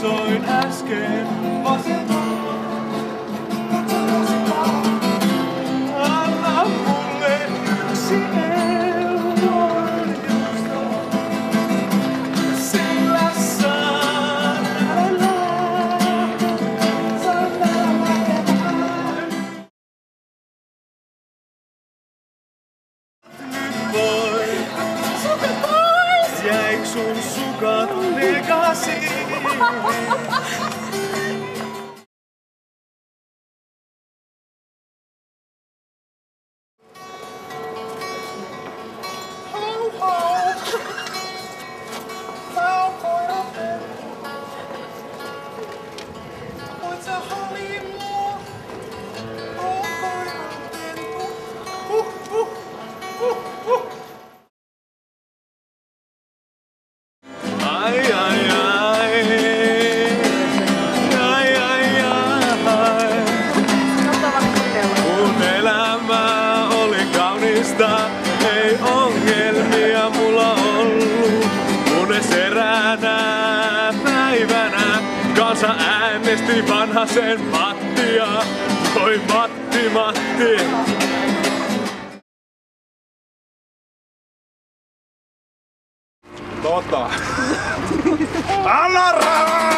katsoin äsken vasemmalle. Anna mulle yksi euro, sillä saan elää. Nyt voi sukat pois! Jäik sun sukat nekasiin? Ai ai ai, ai ai ai. Kun elämä oli kaunista, ei ongelmia mulla ollut. Kunnes eräänä päivänä kansa äänesti Vanhasen Mattia. Oi Matti, Matti. Anna rahaa!